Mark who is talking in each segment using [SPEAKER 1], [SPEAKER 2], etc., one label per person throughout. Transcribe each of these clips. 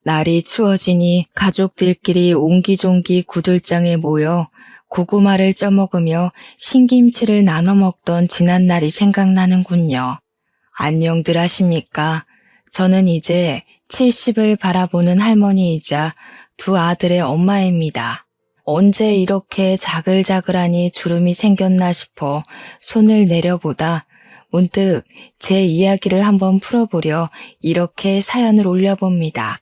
[SPEAKER 1] 날이 추워지니 가족들끼리 옹기종기 구들장에 모여 고구마를 쪄먹으며 신김치를 나눠 먹던 지난 날이 생각나는군요. 안녕들 하십니까? 저는 이제 70을 바라보는 할머니이자 두 아들의 엄마입니다. 언제 이렇게 자글자글하니 주름이 생겼나 싶어 손을 내려보다 문득 제 이야기를 한번 풀어보려 이렇게 사연을 올려봅니다.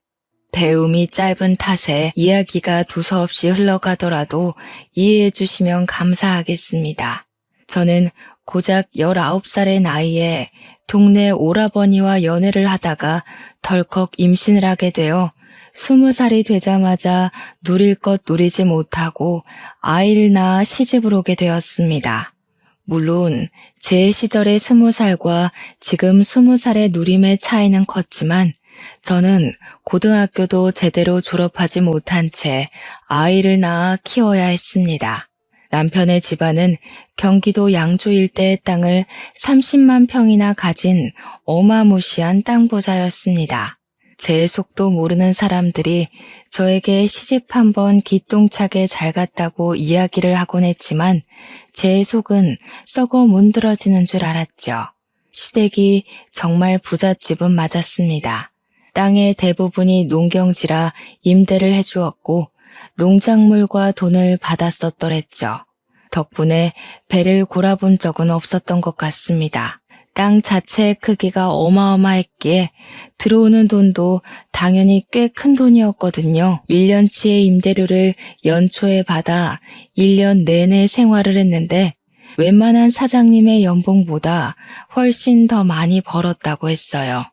[SPEAKER 1] 배움이 짧은 탓에 이야기가 두서없이 흘러가더라도 이해해 주시면 감사하겠습니다. 저는 고작 19살의 나이에 동네 오라버니와 연애를 하다가 덜컥 임신을 하게 되어 20살이 되자마자 누릴 것 누리지 못하고 아이를 낳아 시집을 오게 되었습니다. 물론 제 시절의 20살과 지금 20살의 누림의 차이는 컸지만 저는 고등학교도 제대로 졸업하지 못한 채 아이를 낳아 키워야 했습니다. 남편의 집안은 경기도 양주 일대의 땅을 30만 평이나 가진 어마무시한 땅 부자였습니다. 제 속도 모르는 사람들이 저에게 시집 한번 기똥차게 잘 갔다고 이야기를 하곤 했지만 제 속은 썩어 문드러지는 줄 알았죠. 시댁이 정말 부잣집은 맞았습니다. 땅의 대부분이 농경지라 임대를 해주었고 농작물과 돈을 받아 썼더랬죠. 덕분에 배를 골아본 적은 없었던 것 같습니다. 땅 자체의 크기가 어마어마했기에 들어오는 돈도 당연히 꽤 큰 돈이었거든요. 1년치의 임대료를 연초에 받아 1년 내내 생활을 했는데 웬만한 사장님의 연봉보다 훨씬 더 많이 벌었다고 했어요.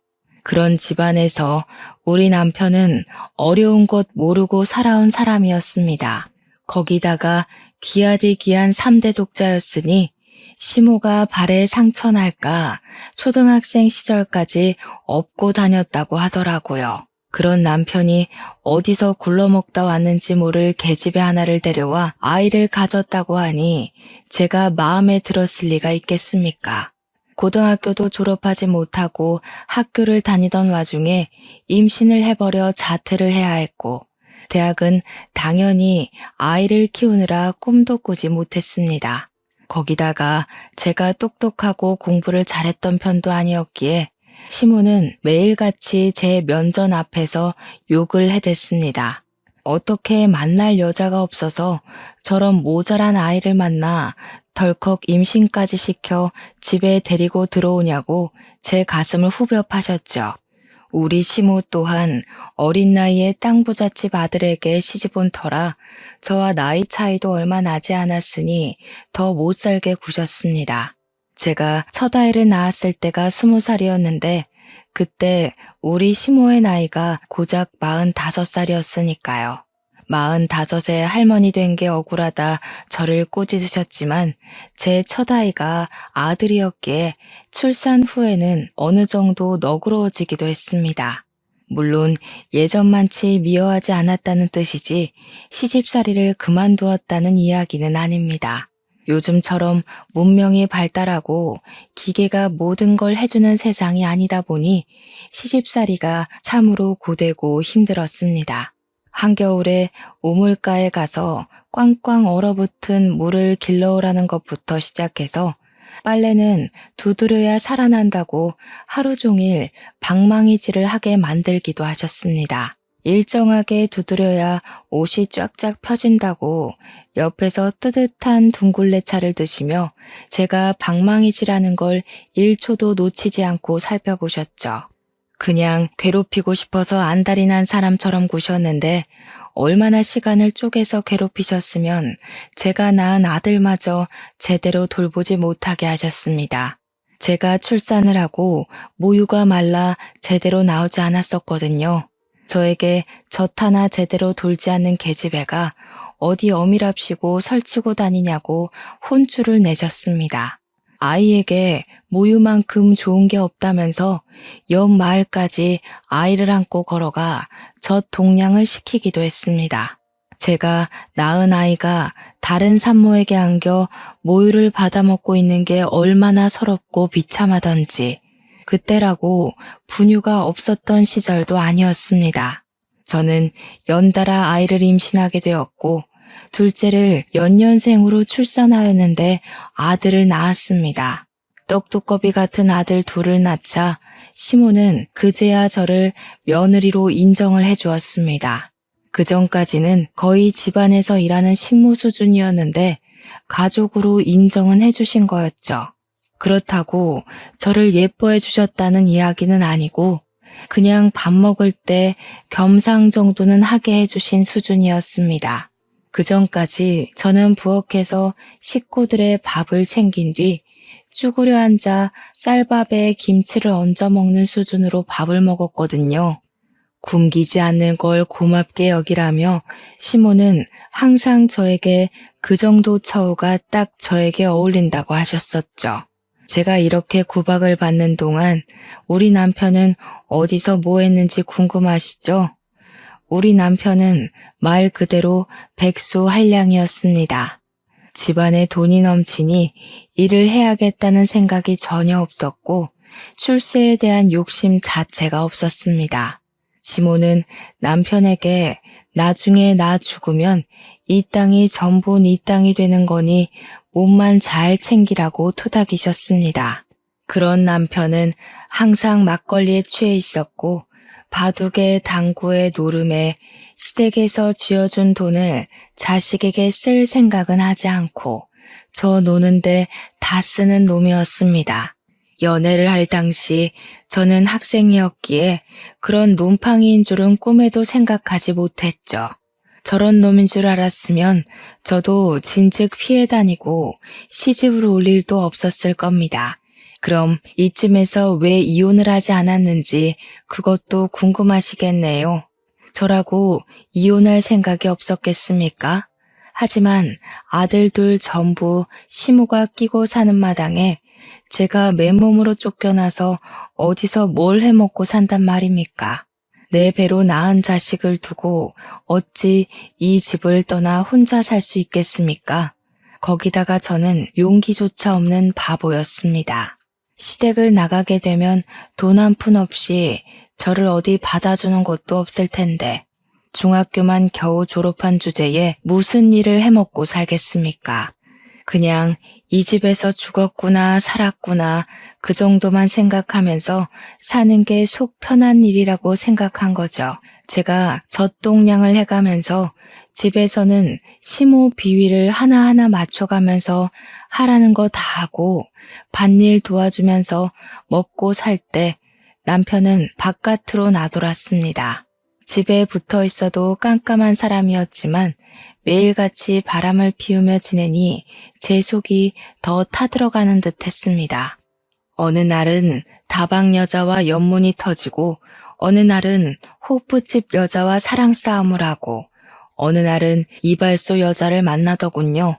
[SPEAKER 1] 그런 집안에서 우리 남편은 어려운 것 모르고 살아온 사람이었습니다. 거기다가 귀하디 귀한 3대 독자였으니 시모가 발에 상처 날까 초등학생 시절까지 업고 다녔다고 하더라고요. 그런 남편이 어디서 굴러먹다 왔는지 모를 계집애 하나를 데려와 아이를 가졌다고 하니 제가 마음에 들었을 리가 있겠습니까? 고등학교도 졸업하지 못하고 학교를 다니던 와중에 임신을 해버려 자퇴를 해야 했고 대학은 당연히 아이를 키우느라 꿈도 꾸지 못했습니다. 거기다가 제가 똑똑하고 공부를 잘했던 편도 아니었기에 시모는 매일같이 제 면전 앞에서 욕을 해댔습니다. 어떻게 만날 여자가 없어서 저런 모자란 아이를 만나 덜컥 임신까지 시켜 집에 데리고 들어오냐고 제 가슴을 후벼 파셨죠. 우리 시모 또한 어린 나이에 땅 부잣집 아들에게 시집 온 터라 저와 나이 차이도 얼마 나지 않았으니 더 못 살게 구셨습니다. 제가 첫 아이를 낳았을 때가 20살이었는데 그때 우리 시모의 나이가 고작 45살이었으니까요. 45에 할머니 된 게 억울하다 저를 꼬집으셨지만 제 첫 아이가 아들이었기에 출산 후에는 어느 정도 너그러워지기도 했습니다. 물론 예전만치 미워하지 않았다는 뜻이지 시집살이를 그만두었다는 이야기는 아닙니다. 요즘처럼 문명이 발달하고 기계가 모든 걸 해주는 세상이 아니다 보니 시집살이가 참으로 고되고 힘들었습니다. 한겨울에 우물가에 가서 꽝꽝 얼어붙은 물을 길러오라는 것부터 시작해서 빨래는 두드려야 살아난다고 하루 종일 방망이질을 하게 만들기도 하셨습니다. 일정하게 두드려야 옷이 쫙쫙 펴진다고 옆에서 뜨뜻한 둥글레차를 드시며 제가 방망이질하는 걸 1초도 놓치지 않고 살펴보셨죠. 그냥 괴롭히고 싶어서 안달이 난 사람처럼 구셨는데 얼마나 시간을 쪼개서 괴롭히셨으면 제가 낳은 아들마저 제대로 돌보지 못하게 하셨습니다. 제가 출산을 하고 모유가 말라 제대로 나오지 않았었거든요. 저에게 젖 하나 제대로 돌지 않는 계집애가 어디 어미랍시고 설치고 다니냐고 혼쭐을 내셨습니다. 아이에게 모유만큼 좋은 게 없다면서 옆 마을까지 아이를 안고 걸어가 젖 동량을 시키기도 했습니다. 제가 낳은 아이가 다른 산모에게 안겨 모유를 받아먹고 있는 게 얼마나 서럽고 비참하던지 그때라고 분유가 없었던 시절도 아니었습니다. 저는 연달아 아이를 임신하게 되었고 둘째를 연년생으로 출산하였는데 아들을 낳았습니다. 떡두꺼비 같은 아들 둘을 낳자 시모는 그제야 저를 며느리로 인정을 해주었습니다. 그전까지는 거의 집안에서 일하는 식모 수준이었는데 가족으로 인정은 해주신 거였죠. 그렇다고 저를 예뻐해 주셨다는 이야기는 아니고 그냥 밥 먹을 때 겸상 정도는 하게 해주신 수준이었습니다. 그전까지 저는 부엌에서 식구들의 밥을 챙긴 뒤 쭈그려 앉아 쌀밥에 김치를 얹어 먹는 수준으로 밥을 먹었거든요. 굶기지 않는 걸 고맙게 여기라며 시모는 항상 저에게 그 정도 처우가 딱 저에게 어울린다고 하셨었죠. 제가 이렇게 구박을 받는 동안 우리 남편은 어디서 뭐 했는지 궁금하시죠? 우리 남편은 말 그대로 백수한량이었습니다. 집안에 돈이 넘치니 일을 해야겠다는 생각이 전혀 없었고 출세에 대한 욕심 자체가 없었습니다. 시모는 남편에게 나중에 나 죽으면 이 땅이 전부 네 땅이 되는 거니 몸만 잘 챙기라고 토닥이셨습니다. 그런 남편은 항상 막걸리에 취해 있었고 바둑에 당구에 노름에 시댁에서 쥐어준 돈을 자식에게 쓸 생각은 하지 않고 저 노는데 다 쓰는 놈이었습니다. 연애를 할 당시 저는 학생이었기에 그런 놈팡이인 줄은 꿈에도 생각하지 못했죠. 저런 놈인 줄 알았으면 저도 진즉 피해 다니고 시집을 올 일도 없었을 겁니다. 그럼 이쯤에서 왜 이혼을 하지 않았는지 그것도 궁금하시겠네요. 저라고 이혼할 생각이 없었겠습니까? 하지만 아들 둘 전부 시모가 끼고 사는 마당에 제가 맨몸으로 쫓겨나서 어디서 뭘 해먹고 산단 말입니까? 내 배로 낳은 자식을 두고 어찌 이 집을 떠나 혼자 살 수 있겠습니까? 거기다가 저는 용기조차 없는 바보였습니다. 시댁을 나가게 되면 돈 한 푼 없이 저를 어디 받아주는 곳도 없을 텐데 중학교만 겨우 졸업한 주제에 무슨 일을 해먹고 살겠습니까? 그냥 이 집에서 죽었구나 살았구나 그 정도만 생각하면서 사는 게 속 편한 일이라고 생각한 거죠. 제가 젖동량을 해가면서 집에서는 시모 비위를 하나하나 맞춰가면서 하라는 거 다 하고 밭일 도와주면서 먹고 살 때 남편은 바깥으로 나돌았습니다. 집에 붙어 있어도 깜깜한 사람이었지만 매일같이 바람을 피우며 지내니 제 속이 더 타들어가는 듯 했습니다. 어느 날은 다방 여자와 연문이 터지고 어느 날은 호프집 여자와 사랑 싸움을 하고 어느 날은 이발소 여자를 만나더군요.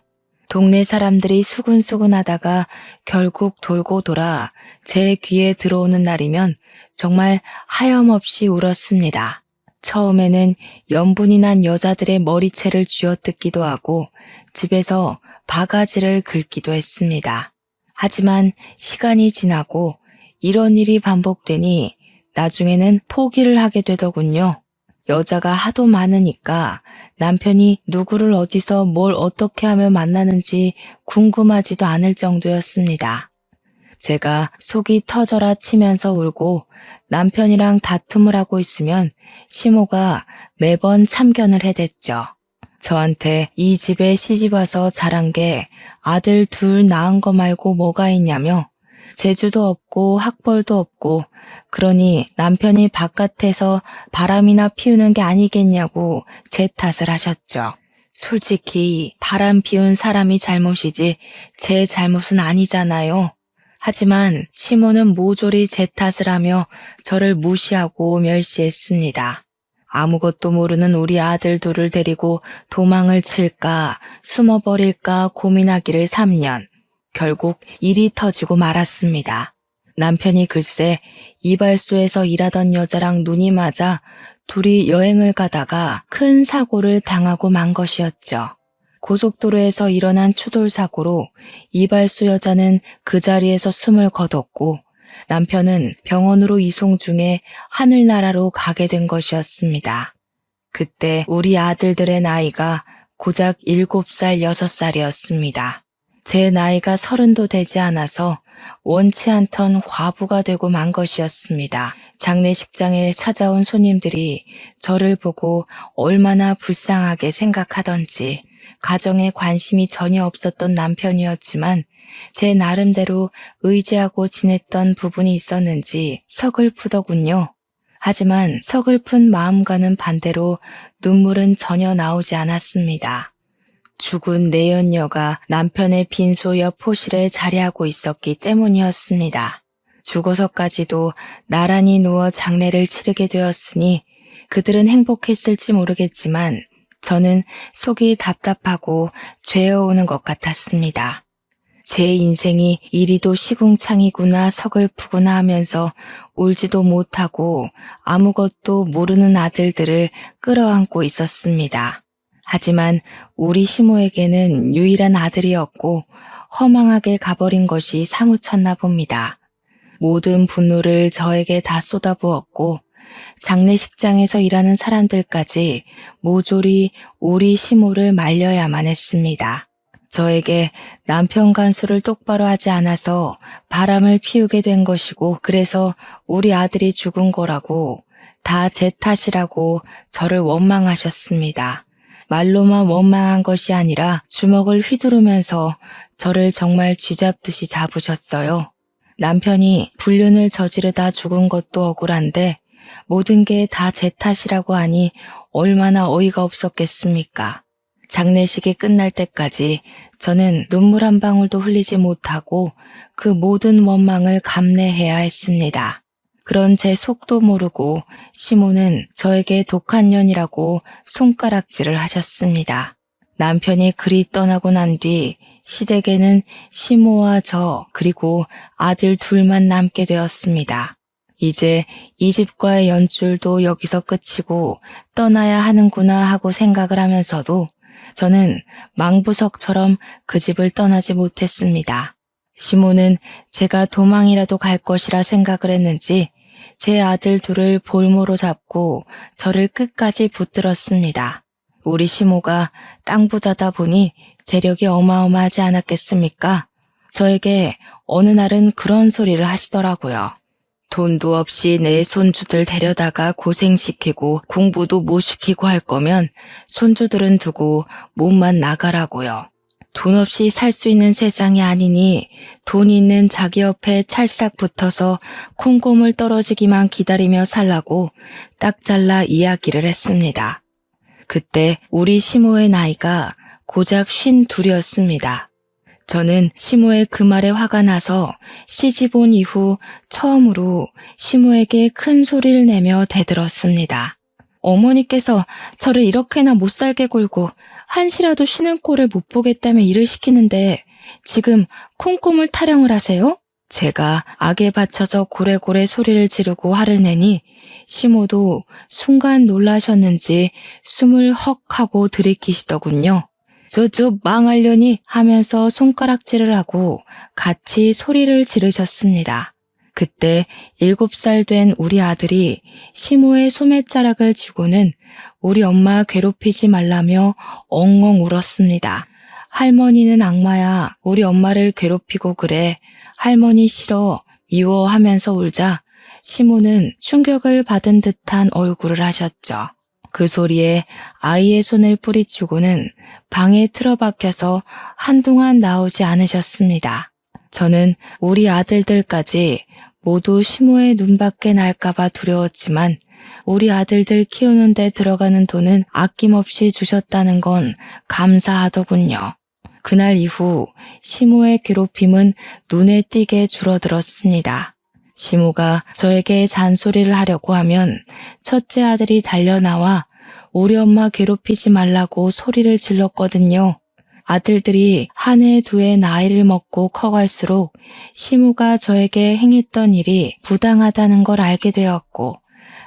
[SPEAKER 1] 동네 사람들이 수군수군 하다가 결국 돌고 돌아 제 귀에 들어오는 날이면 정말 하염없이 울었습니다. 처음에는 연분이 난 여자들의 머리채를 쥐어뜯기도 하고 집에서 바가지를 긁기도 했습니다. 하지만 시간이 지나고 이런 일이 반복되니 나중에는 포기를 하게 되더군요. 여자가 하도 많으니까 남편이 누구를 어디서 뭘 어떻게 하며 만나는지 궁금하지도 않을 정도였습니다. 제가 속이 터져라 치면서 울고 남편이랑 다툼을 하고 있으면 시모가 매번 참견을 해댔죠. 저한테 이 집에 시집와서 자란 게 아들 둘 낳은 거 말고 뭐가 있냐며 재주도 없고 학벌도 없고 그러니 남편이 바깥에서 바람이나 피우는 게 아니겠냐고 제 탓을 하셨죠. 솔직히 바람 피운 사람이 잘못이지 제 잘못은 아니잖아요. 하지만 시모는 모조리 제 탓을 하며 저를 무시하고 멸시했습니다. 아무것도 모르는 우리 아들 둘을 데리고 도망을 칠까 숨어버릴까 고민하기를 3년. 결국 일이 터지고 말았습니다. 남편이 글쎄 이발소에서 일하던 여자랑 눈이 맞아 둘이 여행을 가다가 큰 사고를 당하고 만 것이었죠. 고속도로에서 일어난 추돌사고로 이발소 여자는 그 자리에서 숨을 거뒀고 남편은 병원으로 이송 중에 하늘나라로 가게 된 것이었습니다. 그때 우리 아들들의 나이가 고작 7살, 6살이었습니다. 제 나이가 30도 되지 않아서 원치 않던 과부가 되고 만 것이었습니다. 장례식장에 찾아온 손님들이 저를 보고 얼마나 불쌍하게 생각하던지 가정에 관심이 전혀 없었던 남편이었지만 제 나름대로 의지하고 지냈던 부분이 있었는지 서글프더군요. 하지만 서글픈 마음과는 반대로 눈물은 전혀 나오지 않았습니다. 죽은 내연녀가 남편의 빈소 옆 호실에 자리하고 있었기 때문이었습니다. 죽어서까지도 나란히 누워 장례를 치르게 되었으니 그들은 행복했을지 모르겠지만 저는 속이 답답하고 죄어오는 것 같았습니다. 제 인생이 이리도 시궁창이구나 서글프구나 하면서 울지도 못하고 아무것도 모르는 아들들을 끌어안고 있었습니다. 하지만 우리 시모에게는 유일한 아들이었고 허망하게 가버린 것이 사무쳤나 봅니다. 모든 분노를 저에게 다 쏟아부었고 장례식장에서 일하는 사람들까지 모조리 우리 시모를 말려야만 했습니다. 저에게 남편 간수를 똑바로 하지 않아서 바람을 피우게 된 것이고 그래서 우리 아들이 죽은 거라고 다 제 탓이라고 저를 원망하셨습니다. 말로만 원망한 것이 아니라 주먹을 휘두르면서 저를 정말 쥐잡듯이 잡으셨어요. 남편이 불륜을 저지르다 죽은 것도 억울한데 모든 게 다 제 탓이라고 하니 얼마나 어이가 없었겠습니까? 장례식이 끝날 때까지 저는 눈물 한 방울도 흘리지 못하고 그 모든 원망을 감내해야 했습니다. 그런 제 속도 모르고 시모는 저에게 독한 년이라고 손가락질을 하셨습니다. 남편이 그리 떠나고 난 뒤 시댁에는 시모와 저 그리고 아들 둘만 남게 되었습니다. 이제 이 집과의 연줄도 여기서 끝이고 떠나야 하는구나 하고 생각을 하면서도 저는 망부석처럼 그 집을 떠나지 못했습니다. 시모는 제가 도망이라도 갈 것이라 생각을 했는지 제 아들 둘을 볼모로 잡고 저를 끝까지 붙들었습니다. 우리 시모가 땅 부자다 보니 재력이 어마어마하지 않았겠습니까? 저에게 어느 날은 그런 소리를 하시더라고요. 돈도 없이 내 손주들 데려다가 고생시키고 공부도 못 시키고 할 거면 손주들은 두고 몸만 나가라고요. 돈 없이 살 수 있는 세상이 아니니 돈 있는 자기 옆에 찰싹 붙어서 콩고물 떨어지기만 기다리며 살라고 딱 잘라 이야기를 했습니다. 그때 우리 시모의 나이가 고작 52이었습니다. 저는 시모의 그 말에 화가 나서 시집 온 이후 처음으로 시모에게 큰 소리를 내며 대들었습니다. 어머니께서 저를 이렇게나 못 살게 굴고 한시라도 쉬는 꼴을 못 보겠다며 일을 시키는데 지금 콩고물 타령을 하세요? 제가 악에 받쳐서 고래고래 소리를 지르고 화를 내니 시모도 순간 놀라셨는지 숨을 헉 하고 들이키시더군요. 저 망하려니 하면서 손가락질을 하고 같이 소리를 지르셨습니다. 그때 7살 된 우리 아들이 시모의 소매자락을 쥐고는 우리 엄마 괴롭히지 말라며 엉엉 울었습니다. 할머니는 악마야, 우리 엄마를 괴롭히고 그래. 할머니 싫어, 미워 하면서 울자 시모는 충격을 받은 듯한 얼굴을 하셨죠. 그 소리에 아이의 손을 뿌리치고는 방에 틀어박혀서 한동안 나오지 않으셨습니다. 저는 우리 아들들까지 모두 시모의 눈밖에 날까봐 두려웠지만 우리 아들들 키우는 데 들어가는 돈은 아낌없이 주셨다는 건 감사하더군요. 그날 이후 시모의 괴롭힘은 눈에 띄게 줄어들었습니다. 시모가 저에게 잔소리를 하려고 하면 첫째 아들이 달려나와 우리 엄마 괴롭히지 말라고 소리를 질렀거든요. 아들들이 한 해 두 해 나이를 먹고 커갈수록 시모가 저에게 행했던 일이 부당하다는 걸 알게 되었고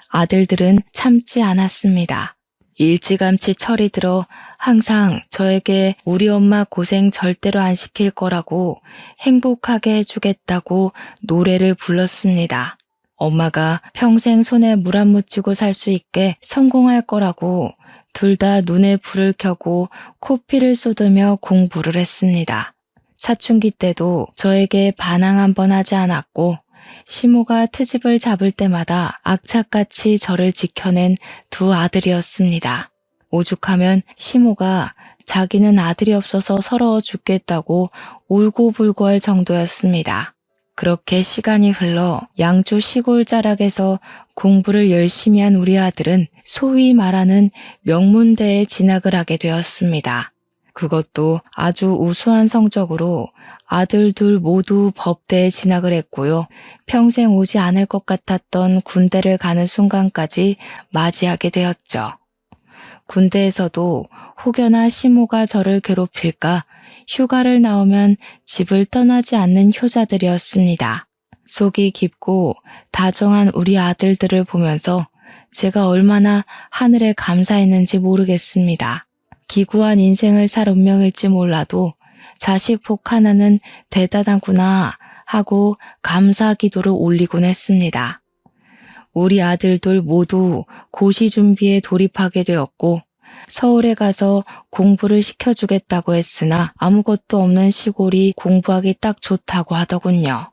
[SPEAKER 1] 아들들은 참지 않았습니다. 일찌감치 철이 들어 항상 저에게 우리 엄마 고생 절대로 안 시킬 거라고 행복하게 해주겠다고 노래를 불렀습니다. 엄마가 평생 손에 물 안 묻히고 살 수 있게 성공할 거라고 둘 다 눈에 불을 켜고 코피를 쏟으며 공부를 했습니다. 사춘기 때도 저에게 반항 한 번 하지 않았고 시모가 트집을 잡을 때마다 악착같이 저를 지켜낸 두 아들이었습니다. 오죽하면 시모가 자기는 아들이 없어서 서러워 죽겠다고 울고불고 할 정도였습니다. 그렇게 시간이 흘러 양주 시골 자락에서 공부를 열심히 한 우리 아들은 소위 말하는 명문대에 진학을 하게 되었습니다. 그것도 아주 우수한 성적으로 아들 둘 모두 법대에 진학을 했고요. 평생 오지 않을 것 같았던 군대를 가는 순간까지 맞이하게 되었죠. 군대에서도 혹여나 시모가 저를 괴롭힐까 휴가를 나오면 집을 떠나지 않는 효자들이었습니다. 속이 깊고 다정한 우리 아들들을 보면서 제가 얼마나 하늘에 감사했는지 모르겠습니다. 기구한 인생을 살 운명일지 몰라도 자식 복 하나는 대단하구나 하고 감사 기도를 올리곤 했습니다. 우리 아들들 모두 고시 준비에 돌입하게 되었고 서울에 가서 공부를 시켜주겠다고 했으나 아무것도 없는 시골이 공부하기 딱 좋다고 하더군요.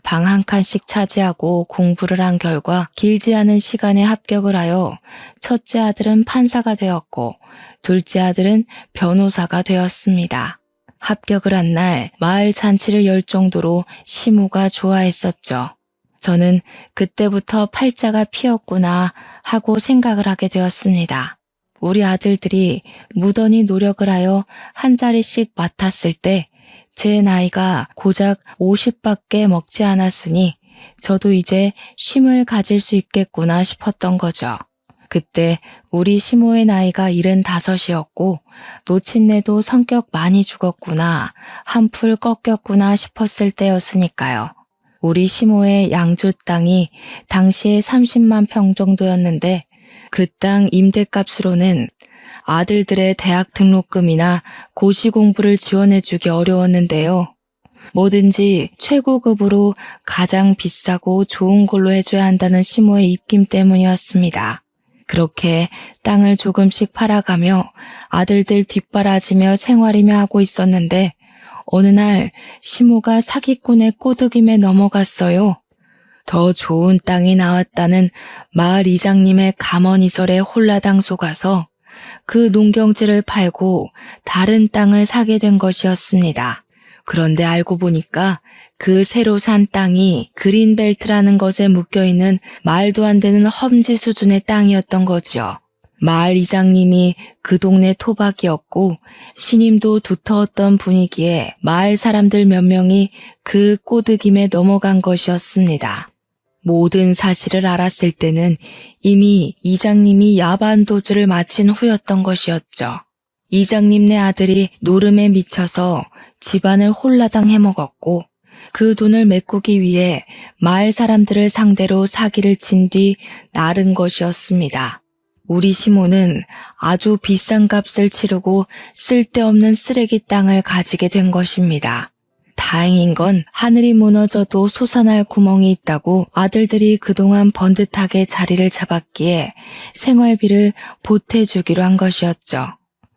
[SPEAKER 1] 방 한 칸씩 차지하고 공부를 한 결과 길지 않은 시간에 합격을 하여 첫째 아들은 판사가 되었고 둘째 아들은 변호사가 되었습니다. 합격을 한 날 마을 잔치를 열 정도로 시모가 좋아했었죠. 저는 그때부터 팔자가 피었구나 하고 생각을 하게 되었습니다. 우리 아들들이 무던히 노력을 하여 한 자리씩 맡았을 때 제 나이가 고작 50밖에 먹지 않았으니 저도 이제 쉼을 가질 수 있겠구나 싶었던 거죠. 그때 우리 시모의 나이가 75이었고 노친네도 성격 많이 죽었구나, 한풀 꺾였구나 싶었을 때였으니까요. 우리 시모의 양주 땅이 당시에 30만 평 정도였는데 그 땅 임대값으로는 아들들의 대학 등록금이나 고시 공부를 지원해주기 어려웠는데요. 뭐든지 최고급으로 가장 비싸고 좋은 걸로 해줘야 한다는 시모의 입김 때문이었습니다. 그렇게 땅을 조금씩 팔아가며 아들들 뒷바라지며 생활이며 하고 있었는데 어느 날 시모가 사기꾼의 꼬드김에 넘어갔어요. 더 좋은 땅이 나왔다는 마을 이장님의 감언이설에 홀라당 속아서 그 농경지를 팔고 다른 땅을 사게 된 것이었습니다. 그런데 알고 보니까 그 새로 산 땅이 그린벨트라는 것에 묶여있는 말도 안 되는 험지 수준의 땅이었던 거지요. 마을 이장님이 그 동네 토박이었고 신임도 두터웠던 분위기에 마을 사람들 몇 명이 그 꼬드김에 넘어간 것이었습니다. 모든 사실을 알았을 때는 이미 이장님이 야반 도주를 마친 후였던 것이었죠. 이장님네 아들이 노름에 미쳐서 집안을 홀라당 해먹었고 그 돈을 메꾸기 위해 마을 사람들을 상대로 사기를 친 뒤 나른 것이었습니다. 우리 시모는 아주 비싼 값을 치르고 쓸데없는 쓰레기 땅을 가지게 된 것입니다. 다행인 건 하늘이 무너져도 솟아날 구멍이 있다고 아들들이 그동안 번듯하게 자리를 잡았기에 생활비를 보태주기로 한 것이었죠.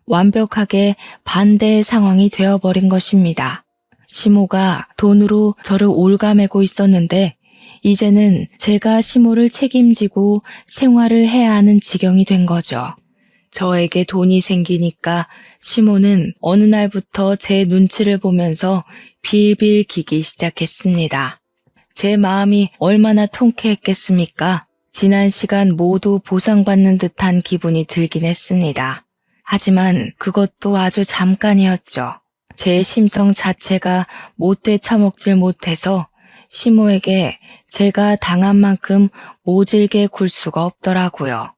[SPEAKER 1] 완벽하게 반대의 상황이 되어버린 것입니다. 시모가 돈으로 저를 올가매고 있었는데 이제는 제가 시모를 책임지고 생활을 해야 하는 지경이 된 거죠. 저에게 돈이 생기니까 시모는 어느 날부터 제 눈치를 보면서 빌빌 기기 시작했습니다. 제 마음이 얼마나 통쾌했겠습니까? 지난 시간 모두 보상받는 듯한 기분이 들긴 했습니다. 하지만 그것도 아주 잠깐이었죠. 제 심성 자체가 못돼 처먹질 못해서 시모에게 제가 당한 만큼 모질게 굴 수가 없더라고요.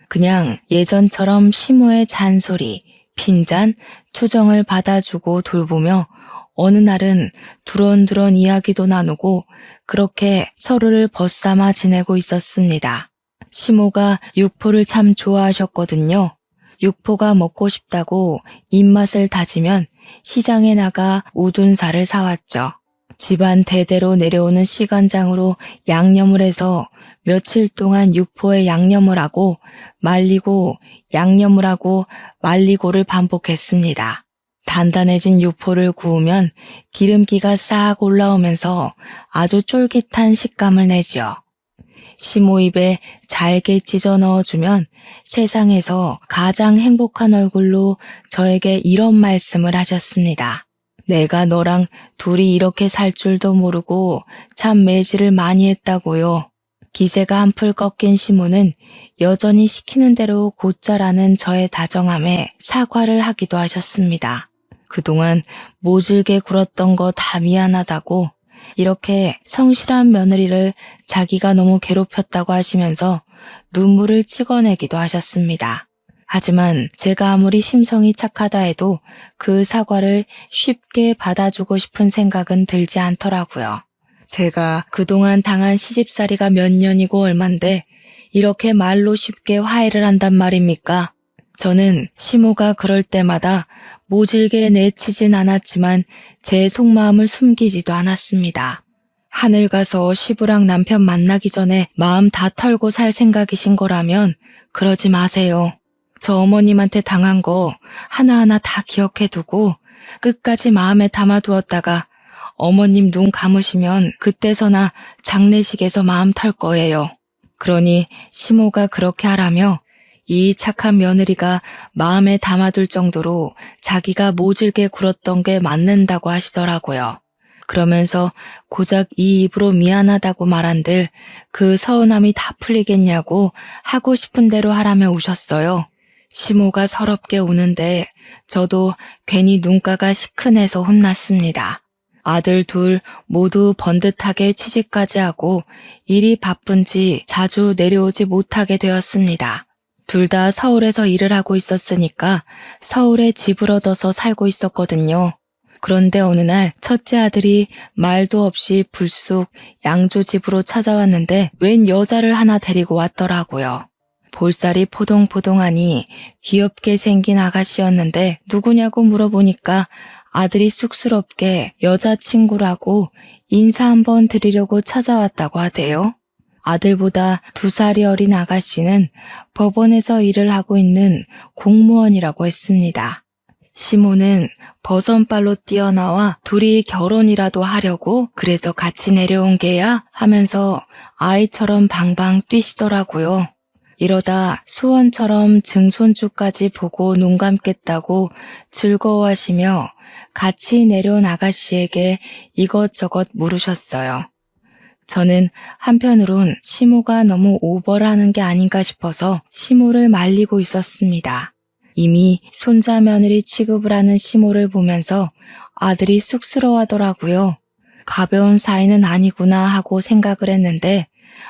[SPEAKER 1] 그냥 예전처럼 시모의 잔소리, 핀잔, 투정을 받아주고 돌보며 어느 날은 두런두런 이야기도 나누고 그렇게 서로를 벗삼아 지내고 있었습니다. 시모가 육포를 참 좋아하셨거든요. 육포가 먹고 싶다고 입맛을 다지면 시장에 나가 우둔살을 사왔죠. 집안 대대로 내려오는 시간장으로 양념을 해서 며칠 동안 육포에 양념을 하고 말리고 양념을 하고 말리고를 반복했습니다. 단단해진 육포를 구우면 기름기가 싹 올라오면서 아주 쫄깃한 식감을 내죠. 시모 입에 잘게 찢어 넣어주면 세상에서 가장 행복한 얼굴로 저에게 이런 말씀을 하셨습니다. 내가 너랑 둘이 이렇게 살 줄도 모르고 참 매질을 많이 했다고요. 기세가 한풀 꺾인 시모는 여전히 시키는 대로 곧잘하는 저의 다정함에 사과를 하기도 하셨습니다. 그동안 모질게 굴었던 거 다 미안하다고 이렇게 성실한 며느리를 자기가 너무 괴롭혔다고 하시면서 눈물을 찍어내기도 하셨습니다. 하지만 제가 아무리 심성이 착하다 해도 그 사과를 쉽게 받아주고 싶은 생각은 들지 않더라고요. 제가 그동안 당한 시집살이가 몇 년이고 얼만데 이렇게 말로 쉽게 화해를 한단 말입니까? 저는 시모가 그럴 때마다 모질게 내치진 않았지만 제 속마음을 숨기지도 않았습니다. 하늘 가서 시부랑 남편 만나기 전에 마음 다 털고 살 생각이신 거라면 그러지 마세요. 저 어머님한테 당한 거 하나하나 다 기억해 두고 끝까지 마음에 담아두었다가 어머님 눈 감으시면 그때서나 장례식에서 마음 털 거예요. 그러니 시모가 그렇게 하라며 이 착한 며느리가 마음에 담아둘 정도로 자기가 모질게 굴었던 게 맞는다고 하시더라고요. 그러면서 고작 이 입으로 미안하다고 말한들 그 서운함이 다 풀리겠냐고 하고 싶은 대로 하라며 우셨어요. 시모가 서럽게 우는데 저도 괜히 눈가가 시큰해서 혼났습니다. 아들 둘 모두 번듯하게 취직까지 하고 일이 바쁜지 자주 내려오지 못하게 되었습니다. 둘 다 서울에서 일을 하고 있었으니까 서울에 집을 얻어서 살고 있었거든요. 그런데 어느 날 첫째 아들이 말도 없이 불쑥 양조 집으로 찾아왔는데 웬 여자를 하나 데리고 왔더라고요. 볼살이 포동포동하니 귀엽게 생긴 아가씨였는데 누구냐고 물어보니까 아들이 쑥스럽게 여자친구라고 인사 한번 드리려고 찾아왔다고 하대요. 아들보다 2살이 어린 아가씨는 법원에서 일을 하고 있는 공무원이라고 했습니다. 시모는 버선발로 뛰어나와 둘이 결혼이라도 하려고 그래서 같이 내려온 게야 하면서 아이처럼 방방 뛰시더라고요. 이러다 소원처럼 증손주까지 보고 눈 감겠다고 즐거워하시며 같이 내려온 아가씨에게 이것저것 물으셨어요. 저는 한편으론 시모가 너무 오버를 하는 게 아닌가 싶어서 시모를 말리고 있었습니다. 이미 손자 며느리 취급을 하는 시모를 보면서 아들이 쑥스러워하더라고요. 가벼운 사이는 아니구나 하고 생각을 했는데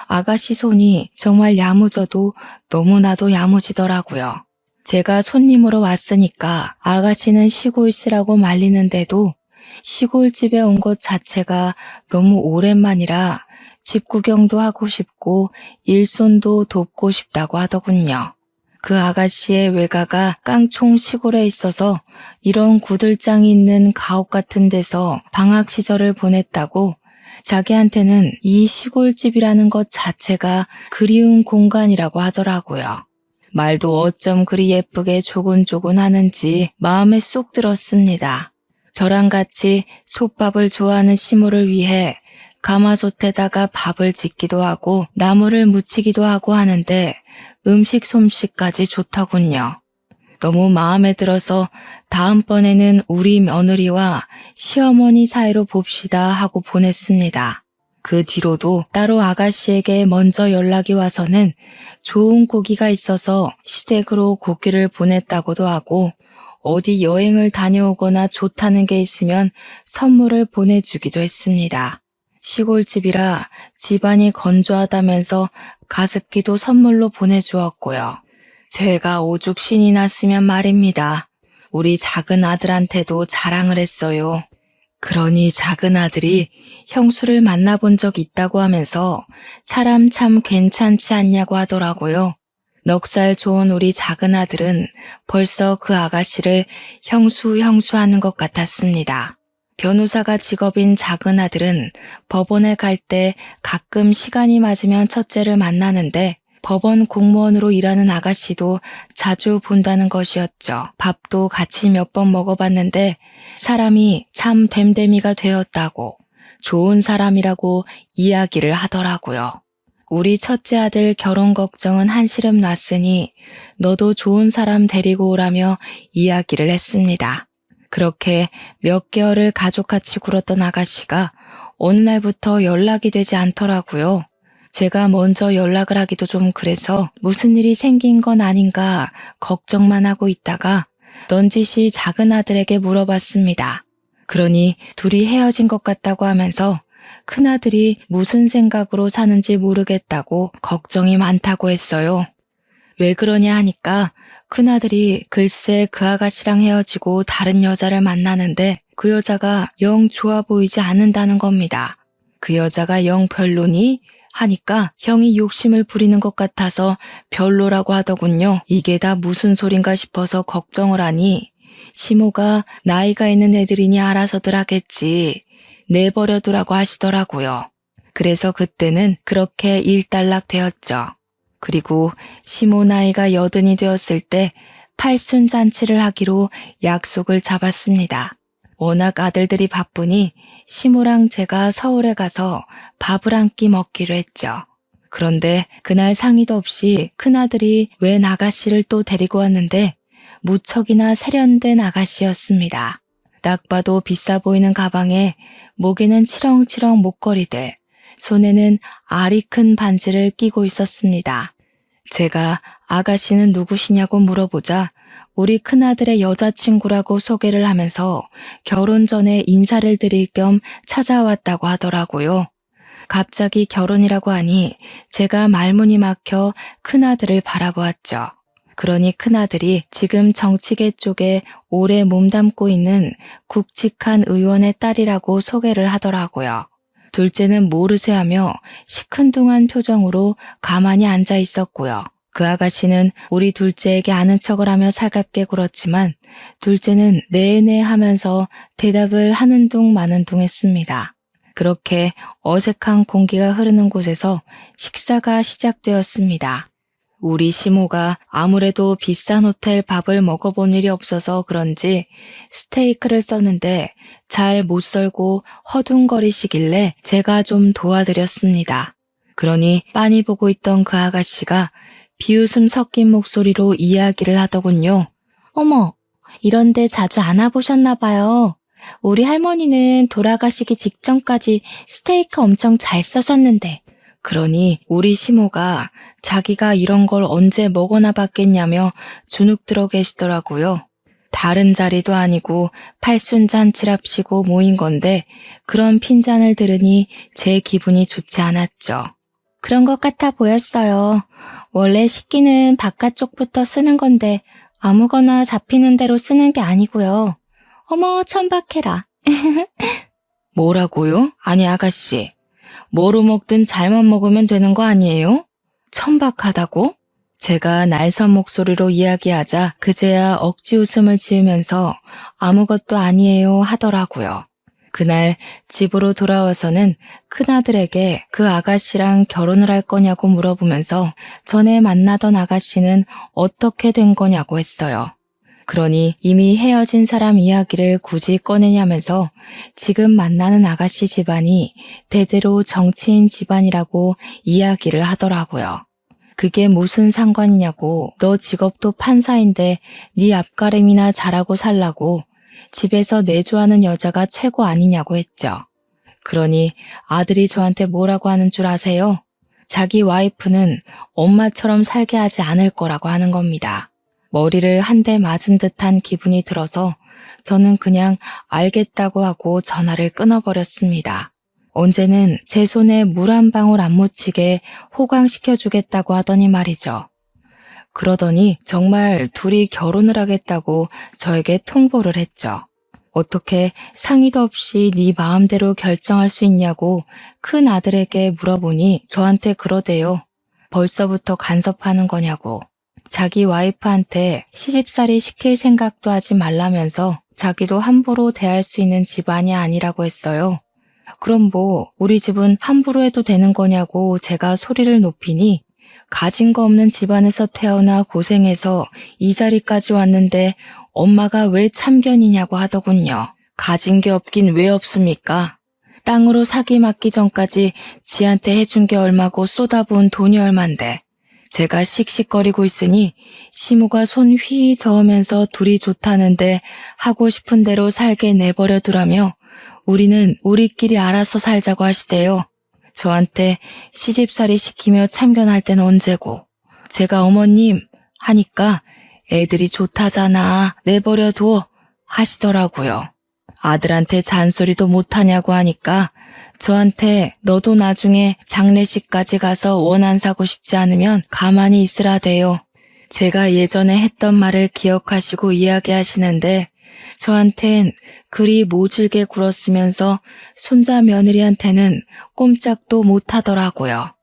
[SPEAKER 1] 아가씨 손이 정말 야무져도 너무나도 야무지더라고요. 제가 손님으로 왔으니까 아가씨는 쉬고 있으라고 말리는데도 시골집에 온 것 자체가 너무 오랜만이라 집 구경도 하고 싶고 일손도 돕고 싶다고 하더군요. 그 아가씨의 외가가 깡총 시골에 있어서 이런 구들장이 있는 가옥 같은 데서 방학 시절을 보냈다고 자기한테는 이 시골집이라는 것 자체가 그리운 공간이라고 하더라고요. 말도 어쩜 그리 예쁘게 조곤조곤 하는지 마음에 쏙 들었습니다. 저랑 같이 솥밥을 좋아하는 시모를 위해 가마솥에다가 밥을 짓기도 하고 나물을 무치기도 하고 하는데 음식 솜씨까지 좋더군요. 너무 마음에 들어서 다음번에는 우리 며느리와 시어머니 사이로 봅시다 하고 보냈습니다. 그 뒤로도 따로 아가씨에게 먼저 연락이 와서는 좋은 고기가 있어서 시댁으로 고기를 보냈다고도 하고 어디 여행을 다녀오거나 좋다는 게 있으면 선물을 보내주기도 했습니다. 시골집이라 집안이 건조하다면서 가습기도 선물로 보내주었고요. 제가 오죽 신이 났으면 말입니다. 우리 작은 아들한테도 자랑을 했어요. 그러니 작은 아들이 형수를 만나본 적 있다고 하면서 사람 참 괜찮지 않냐고 하더라고요. 넉살 좋은 우리 작은 아들은 벌써 그 아가씨를 형수 하는 것 같았습니다. 변호사가 직업인 작은 아들은 법원에 갈 때 가끔 시간이 맞으면 첫째를 만나는데 법원 공무원으로 일하는 아가씨도 자주 본다는 것이었죠. 밥도 같이 몇 번 먹어봤는데 사람이 참 됨됨이가 되었다고 좋은 사람이라고 이야기를 하더라고요. 우리 첫째 아들 결혼 걱정은 한시름 났으니 너도 좋은 사람 데리고 오라며 이야기를 했습니다. 그렇게 몇 개월을 가족같이 굴었던 아가씨가 어느 날부터 연락이 되지 않더라고요. 제가 먼저 연락을 하기도 좀 그래서 무슨 일이 생긴 건 아닌가 걱정만 하고 있다가 넌지시 작은 아들에게 물어봤습니다. 그러니 둘이 헤어진 것 같다고 하면서 큰아들이 무슨 생각으로 사는지 모르겠다고 걱정이 많다고 했어요. 왜 그러냐 하니까 큰아들이 글쎄 그 아가씨랑 헤어지고 다른 여자를 만나는데 그 여자가 영 좋아 보이지 않는다는 겁니다. 그 여자가 영 별로니? 하니까 형이 욕심을 부리는 것 같아서 별로라고 하더군요. 이게 다 무슨 소린가 싶어서 걱정을 하니 시모가 나이가 있는 애들이니 알아서들 하겠지. 내버려두라고 하시더라고요. 그래서 그때는 그렇게 일단락 되었죠. 그리고 시모 나이가 80이 되었을 때 팔순잔치를 하기로 약속을 잡았습니다. 워낙 아들들이 바쁘니 시모랑 제가 서울에 가서 밥을 한 끼 먹기로 했죠. 그런데 그날 상의도 없이 큰아들이 웬 아가씨를 또 데리고 왔는데 무척이나 세련된 아가씨였습니다. 딱 봐도 비싸 보이는 가방에 목에는 치렁치렁 목걸이들, 손에는 알이 큰 반지를 끼고 있었습니다. 제가 아가씨는 누구시냐고 물어보자 우리 큰아들의 여자친구라고 소개를 하면서 결혼 전에 인사를 드릴 겸 찾아왔다고 하더라고요. 갑자기 결혼이라고 하니 제가 말문이 막혀 큰아들을 바라보았죠. 그러니 큰아들이 지금 정치계 쪽에 오래 몸담고 있는 굵직한 의원의 딸이라고 소개를 하더라고요. 둘째는 모르쇠하며 시큰둥한 표정으로 가만히 앉아 있었고요. 그 아가씨는 우리 둘째에게 아는 척을 하며 살갑게 굴었지만 둘째는 네네 하면서 대답을 하는 둥 마는 둥 했습니다. 그렇게 어색한 공기가 흐르는 곳에서 식사가 시작되었습니다. 우리 시모가 아무래도 비싼 호텔 밥을 먹어본 일이 없어서 그런지 스테이크를 썼는데 잘 못 썰고 허둥거리시길래 제가 좀 도와드렸습니다. 그러니 빤히 보고 있던 그 아가씨가 비웃음 섞인 목소리로 이야기를 하더군요. 어머, 이런데 자주 안 와보셨나 봐요. 우리 할머니는 돌아가시기 직전까지 스테이크 엄청 잘 써셨는데. 그러니 우리 시모가 자기가 이런 걸 언제 먹어나 봤겠냐며 주눅 들어 계시더라고요. 다른 자리도 아니고 팔순잔치랍시고 모인 건데 그런 핀잔을 들으니 제 기분이 좋지 않았죠. 그런 것 같아 보였어요. 원래 식기는 바깥쪽부터 쓰는 건데 아무거나 잡히는 대로 쓰는 게 아니고요. 어머, 천박해라. 뭐라고요? 아니 아가씨, 뭐로 먹든 잘만 먹으면 되는 거 아니에요? 천박하다고? 제가 날선 목소리로 이야기하자 그제야 억지 웃음을 지으면서 아무것도 아니에요 하더라고요. 그날 집으로 돌아와서는 큰아들에게 그 아가씨랑 결혼을 할 거냐고 물어보면서 전에 만나던 아가씨는 어떻게 된 거냐고 했어요. 그러니 이미 헤어진 사람 이야기를 굳이 꺼내냐면서 지금 만나는 아가씨 집안이 대대로 정치인 집안이라고 이야기를 하더라고요. 그게 무슨 상관이냐고, 너 직업도 판사인데 네 앞가림이나 잘하고 살라고 집에서 내조하는 여자가 최고 아니냐고 했죠. 그러니 아들이 저한테 뭐라고 하는 줄 아세요? 자기 와이프는 엄마처럼 살게 하지 않을 거라고 하는 겁니다. 머리를 한 대 맞은 듯한 기분이 들어서 저는 그냥 알겠다고 하고 전화를 끊어버렸습니다. 언제는 제 손에 물 한 방울 안 묻히게 호강시켜주겠다고 하더니 말이죠. 그러더니 정말 둘이 결혼을 하겠다고 저에게 통보를 했죠. 어떻게 상의도 없이 네 마음대로 결정할 수 있냐고 큰 아들에게 물어보니 저한테 그러대요. 벌써부터 간섭하는 거냐고. 자기 와이프한테 시집살이 시킬 생각도 하지 말라면서 자기도 함부로 대할 수 있는 집안이 아니라고 했어요. 그럼 뭐 우리 집은 함부로 해도 되는 거냐고 제가 소리를 높이니 가진 거 없는 집안에서 태어나 고생해서 이 자리까지 왔는데 엄마가 왜 참견이냐고 하더군요. 가진 게 없긴 왜 없습니까? 땅으로 사기 맞기 전까지 지한테 해준 게 얼마고 쏟아부은 돈이 얼만데. 제가 씩씩거리고 있으니 시무가 손 휘 저으면서 둘이 좋다는데 하고 싶은 대로 살게 내버려 두라며 우리는 우리끼리 알아서 살자고 하시대요. 저한테 시집살이 시키며 참견할 땐 언제고. 제가 어머님 하니까 애들이 좋다잖아 내버려 둬 하시더라고요. 아들한테 잔소리도 못하냐고 하니까 저한테 너도 나중에 장례식까지 가서 원 안 사고 싶지 않으면 가만히 있으라대요. 제가 예전에 했던 말을 기억하시고 이야기하시는데 저한텐 그리 모질게 굴었으면서 손자 며느리한테는 꼼짝도 못하더라고요.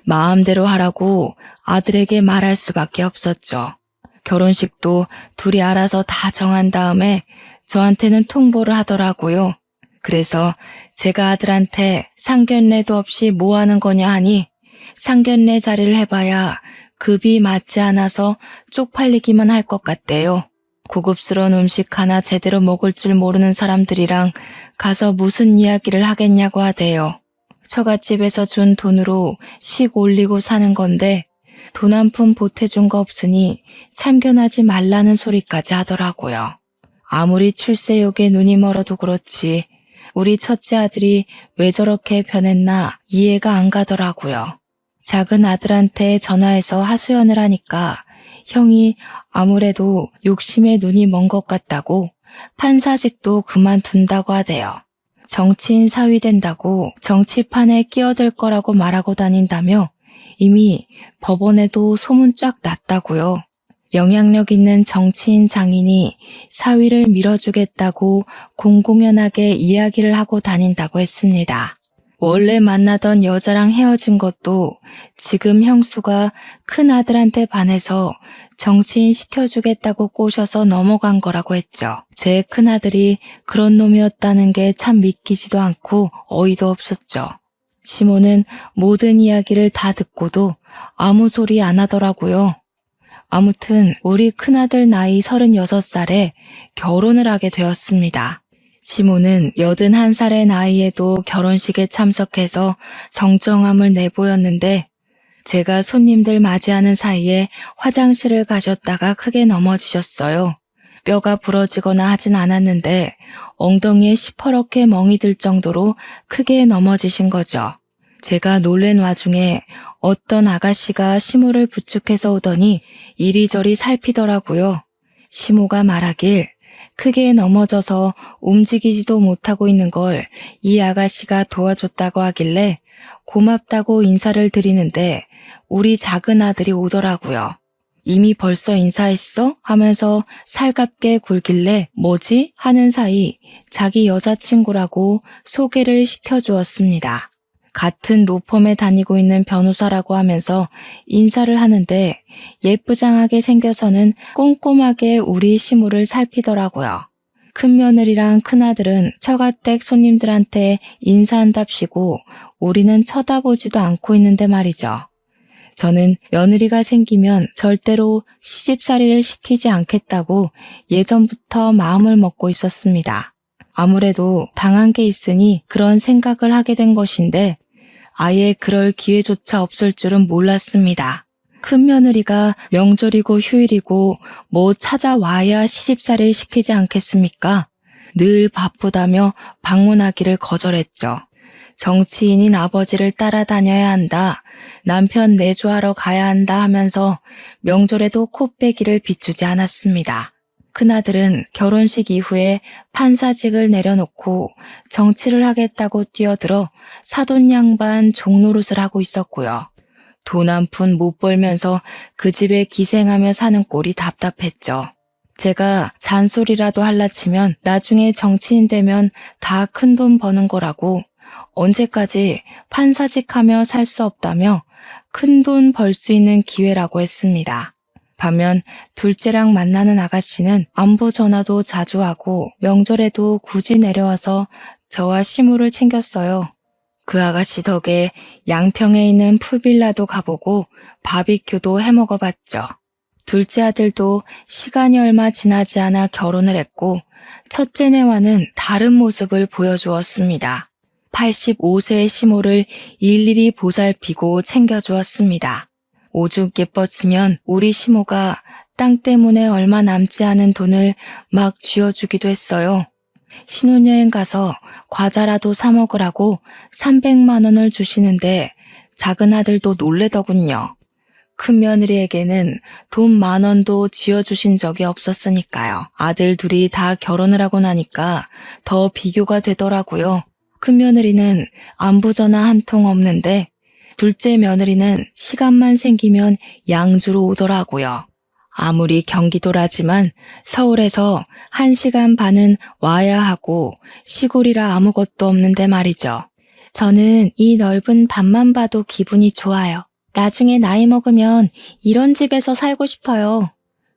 [SPEAKER 1] 마음대로 하라고 아들에게 말할 수밖에 없었죠. 결혼식도 둘이 알아서 다 정한 다음에 저한테는 통보를 하더라고요. 그래서 제가 아들한테 상견례도 없이 뭐 하는 거냐 하니 상견례 자리를 해봐야 급이 맞지 않아서 쪽팔리기만 할 것 같대요. 고급스러운 음식 하나 제대로 먹을 줄 모르는 사람들이랑 가서 무슨 이야기를 하겠냐고 하대요. 처갓집에서 준 돈으로 식 올리고 사는 건데 돈 한 푼 보태준 거 없으니 참견하지 말라는 소리까지 하더라고요. 아무리 출세욕에 눈이 멀어도 그렇지 우리 첫째 아들이 왜 저렇게 변했나 이해가 안 가더라고요. 작은 아들한테 전화해서 하소연을 하니까 형이 아무래도 욕심에 눈이 먼 것 같다고 판사직도 그만둔다고 하대요. 정치인 사위 된다고 정치판에 끼어들 거라고 말하고 다닌다며 이미 법원에도 소문 쫙 났다고요. 영향력 있는 정치인 장인이 사위를 밀어주겠다고 공공연하게 이야기를 하고 다닌다고 했습니다. 원래 만나던 여자랑 헤어진 것도 지금 형수가 큰아들한테 반해서 정치인 시켜주겠다고 꼬셔서 넘어간 거라고 했죠. 제 큰아들이 그런 놈이었다는 게 참 믿기지도 않고 어이도 없었죠. 시모는 모든 이야기를 다 듣고도 아무 소리 안 하더라고요. 아무튼 우리 큰아들 나이 36살에 결혼을 하게 되었습니다. 시모는 81살의 나이에도 결혼식에 참석해서 정정함을 내보였는데 제가 손님들 맞이하는 사이에 화장실을 가셨다가 크게 넘어지셨어요. 뼈가 부러지거나 하진 않았는데 엉덩이에 시퍼렇게 멍이 들 정도로 크게 넘어지신 거죠. 제가 놀란 와중에 어떤 아가씨가 시모를 부축해서 오더니 이리저리 살피더라고요. 시모가 말하길 크게 넘어져서 움직이지도 못하고 있는 걸 이 아가씨가 도와줬다고 하길래 고맙다고 인사를 드리는데 우리 작은 아들이 오더라고요. 이미 벌써 인사했어? 하면서 살갑게 굴길래 뭐지? 하는 사이 자기 여자친구라고 소개를 시켜주었습니다. 같은 로펌에 다니고 있는 변호사라고 하면서 인사를 하는데 예쁘장하게 생겨서는 꼼꼼하게 우리 시모를 살피더라고요. 큰며느리랑 큰아들은 처가댁 손님들한테 인사한답시고 우리는 쳐다보지도 않고 있는데 말이죠. 저는 며느리가 생기면 절대로 시집살이를 시키지 않겠다고 예전부터 마음을 먹고 있었습니다. 아무래도 당한 게 있으니 그런 생각을 하게 된 것인데 아예 그럴 기회조차 없을 줄은 몰랐습니다. 큰며느리가 명절이고 휴일이고 뭐 찾아와야 시집살이를 시키지 않겠습니까? 늘 바쁘다며 방문하기를 거절했죠. 정치인인 아버지를 따라다녀야 한다. 남편 내조하러 가야 한다 하면서 명절에도 코빼기를 비추지 않았습니다. 큰아들은 결혼식 이후에 판사직을 내려놓고 정치를 하겠다고 뛰어들어 사돈 양반 종노릇을 하고 있었고요. 돈 한 푼 못 벌면서 그 집에 기생하며 사는 꼴이 답답했죠. 제가 잔소리라도 할라 치면 나중에 정치인 되면 다 큰돈 버는 거라고 언제까지 판사직 하며 살 수 없다며 큰돈 벌 수 있는 기회라고 했습니다. 반면 둘째랑 만나는 아가씨는 안부 전화도 자주 하고 명절에도 굳이 내려와서 저와 시무를 챙겼어요. 그 아가씨 덕에 양평에 있는 풀빌라도 가보고 바비큐도 해먹어봤죠. 둘째 아들도 시간이 얼마 지나지 않아 결혼을 했고 첫째네와는 다른 모습을 보여주었습니다. 85세의 시모를 일일이 보살피고 챙겨주었습니다. 오죽 예뻤으면 우리 시모가 땅 때문에 얼마 남지 않은 돈을 막 쥐어주기도 했어요. 신혼여행 가서 과자라도 사 먹으라고 300만 원을 주시는데 작은 아들도 놀래더군요. 큰 며느리에게는 돈 10,000원도 쥐어주신 적이 없었으니까요. 아들 둘이 다 결혼을 하고 나니까 더 비교가 되더라고요. 큰 며느리는 안부 전화 한 통 없는데 둘째 며느리는 시간만 생기면 양주로 오더라고요. 아무리 경기도라지만 서울에서 1시간 반은 와야 하고 시골이라 아무것도 없는데 말이죠. 저는 이 넓은 밭만 봐도 기분이 좋아요. 나중에 나이 먹으면 이런 집에서 살고 싶어요.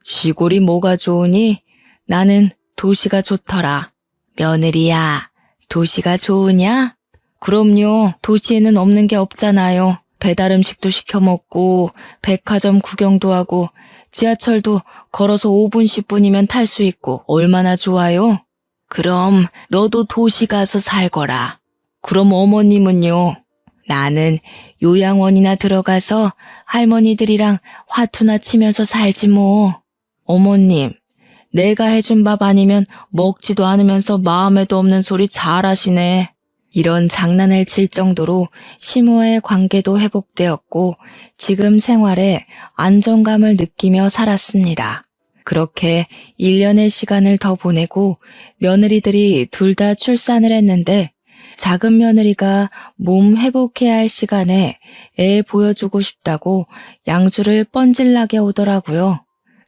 [SPEAKER 1] 시골이 뭐가 좋으니? 나는 도시가 좋더라. 며느리야, 도시가 좋으냐? 그럼요. 도시에는 없는 게 없잖아요. 배달 음식도 시켜 먹고 백화점 구경도 하고 지하철도 걸어서 5분 10분이면 탈 수 있고 얼마나 좋아요? 그럼 너도 도시 가서 살거라. 그럼 어머님은요? 나는 요양원이나 들어가서 할머니들이랑 화투나 치면서 살지 뭐. 어머님, 내가 해준 밥 아니면 먹지도 않으면서 마음에도 없는 소리 잘하시네. 이런 장난을 칠 정도로 시모와의 관계도 회복되었고 지금 생활에 안정감을 느끼며 살았습니다. 그렇게 1년의 시간을 더 보내고 며느리들이 둘 다 출산을 했는데 작은 며느리가 몸 회복해야 할 시간에 애 보여주고 싶다고 양주를 뻔질나게 오더라고요.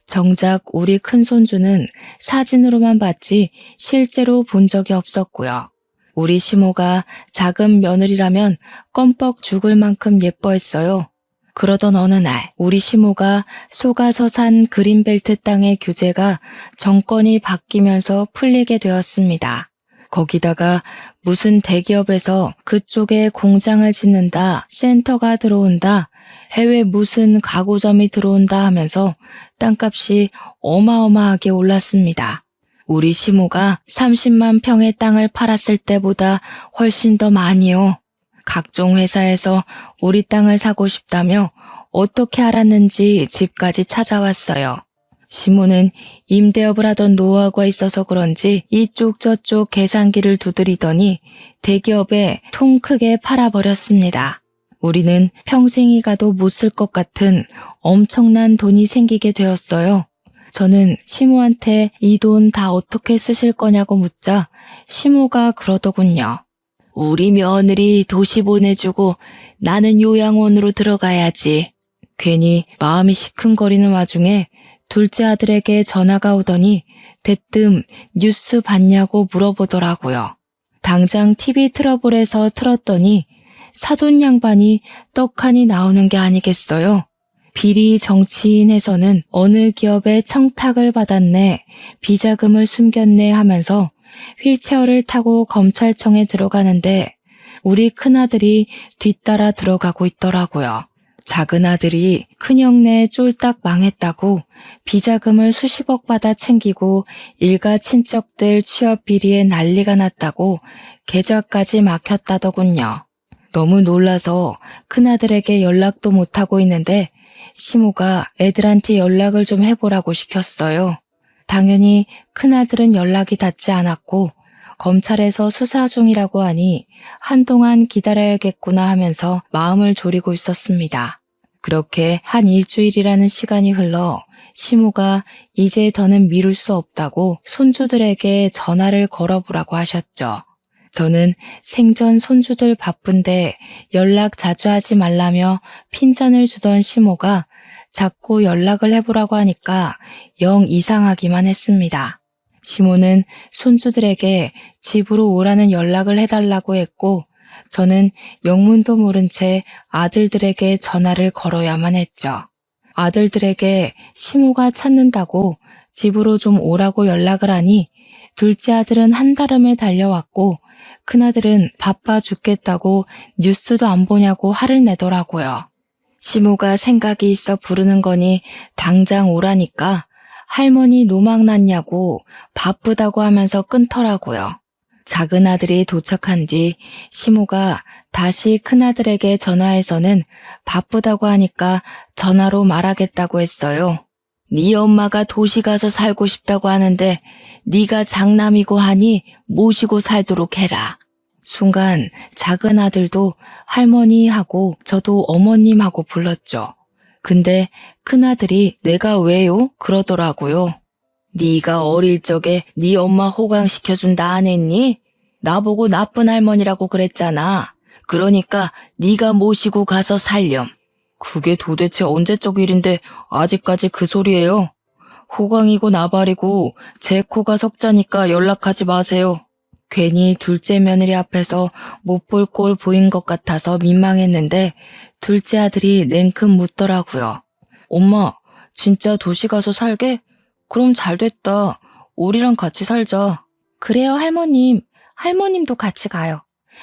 [SPEAKER 1] 정작 우리 큰손주는 사진으로만 봤지 실제로 본 적이 없었고요. 우리 시모가 작은 며느리라면 껌뻑 죽을 만큼 예뻐했어요. 그러던 어느 날 우리 시모가 속아서 산 그린벨트 땅의 규제가 정권이 바뀌면서 풀리게 되었습니다. 거기다가 무슨 대기업에서 그쪽에 공장을 짓는다, 센터가 들어온다, 해외 무슨 가구점이 들어온다 하면서 땅값이 어마어마하게 올랐습니다. 우리 시모가 30만 평의 땅을 팔았을 때보다 훨씬 더 많이요. 각종 회사에서 우리 땅을 사고 싶다며 어떻게 알았는지 집까지 찾아왔어요. 시모는 임대업을 하던 노하우가 있어서 그런지 이쪽 저쪽 계산기를 두드리더니 대기업에 통 크게 팔아버렸습니다. 우리는 평생이 가도 못 쓸 것 같은 엄청난 돈이 생기게 되었어요. 저는 시모한테 이 돈 다 어떻게 쓰실 거냐고 묻자 시모가 그러더군요. 우리 며느리 도시 보내주고 나는 요양원으로 들어가야지. 괜히 마음이 시큰거리는 와중에 둘째 아들에게 전화가 오더니 대뜸 뉴스 봤냐고 물어보더라고요. 당장 TV 트러블에서 틀었더니 사돈 양반이 떡하니 나오는 게 아니겠어요. 비리 정치인에서는 어느 기업에 청탁을 받았네, 비자금을 숨겼네 하면서 휠체어를 타고 검찰청에 들어가는데 우리 큰아들이 뒤따라 들어가고 있더라고요. 작은 아들이 큰형네 쫄딱 망했다고 비자금을 수십억 받아 챙기고 일가 친척들 취업 비리에 난리가 났다고 계좌까지 막혔다더군요. 너무 놀라서 큰아들에게 연락도 못하고 있는데 시모가 애들한테 연락을 좀 해보라고 시켰어요. 당연히 큰아들은 연락이 닿지 않았고 검찰에서 수사 중이라고 하니 한동안 기다려야겠구나 하면서 마음을 졸이고 있었습니다. 그렇게 한 일주일이라는 시간이 흘러 시모가 이제 더는 미룰 수 없다고 손주들에게 전화를 걸어보라고 하셨죠. 저는 생전 손주들 바쁜데 연락 자주 하지 말라며 핀잔을 주던 시모가 자꾸 연락을 해보라고 하니까 영 이상하기만 했습니다. 시모는 손주들에게 집으로 오라는 연락을 해달라고 했고 저는 영문도 모른 채 아들들에게 전화를 걸어야만 했죠. 아들들에게 시모가 찾는다고 집으로 좀 오라고 연락을 하니 둘째 아들은 한달음에 달려왔고 큰아들은 바빠 죽겠다고 뉴스도 안 보냐고 화를 내더라고요. 시모가 생각이 있어 부르는 거니 당장 오라니까 할머니 노망 났냐고 바쁘다고 하면서 끊더라고요. 작은 아들이 도착한 뒤 시모가 다시 큰아들에게 전화해서는 바쁘다고 하니까 전화로 말하겠다고 했어요. 네 엄마가 도시 가서 살고 싶다고 하는데 네가 장남이고 하니 모시고 살도록 해라. 순간 작은 아들도 할머니 하고 저도 어머님 하고 불렀죠. 근데 큰아들이 내가 왜요? 그러더라고요. 네가 어릴 적에 네 엄마 호강시켜준다 안 했니? 나보고 나쁜 할머니라고 그랬잖아. 그러니까 네가 모시고 가서 살렴. 그게 도대체 언제적 일인데 아직까지 그 소리예요? 호강이고 나발이고 제 코가 석자니까 연락하지 마세요. 괜히 둘째 며느리 앞에서 못 볼 꼴 보인 것 같아서 민망했는데 둘째 아들이 냉큼 묻더라고요. 엄마, 진짜 도시 가서 살게? 그럼 잘 됐다. 우리랑 같이 살자. 그래요, 할머님. 할머님도 같이 가요.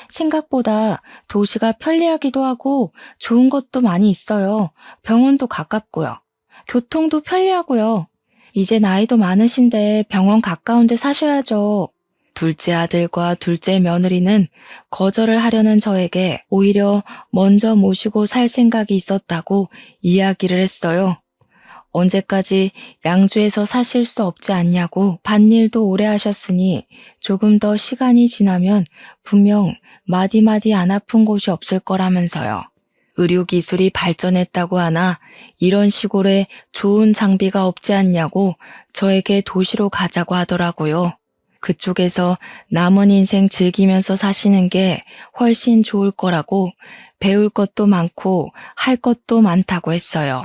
[SPEAKER 1] 생각보다 도시가 편리하기도 하고 좋은 것도 많이 있어요. 병원도 가깝고요. 교통도 편리하고요. 이제 나이도 많으신데 병원 가까운 데 사셔야죠. 둘째 아들과 둘째 며느리는 거절을 하려는 저에게 오히려 먼저 모시고 살 생각이 있었다고 이야기를 했어요. 언제까지 양주에서 사실 수 없지 않냐고 밭일도 오래 하셨으니 조금 더 시간이 지나면 분명 마디마디 안 아픈 곳이 없을 거라면서요. 의료기술이 발전했다고 하나 이런 시골에 좋은 장비가 없지 않냐고 저에게 도시로 가자고 하더라고요. 그쪽에서 남은 인생 즐기면서 사시는 게 훨씬 좋을 거라고 배울 것도 많고 할 것도 많다고 했어요.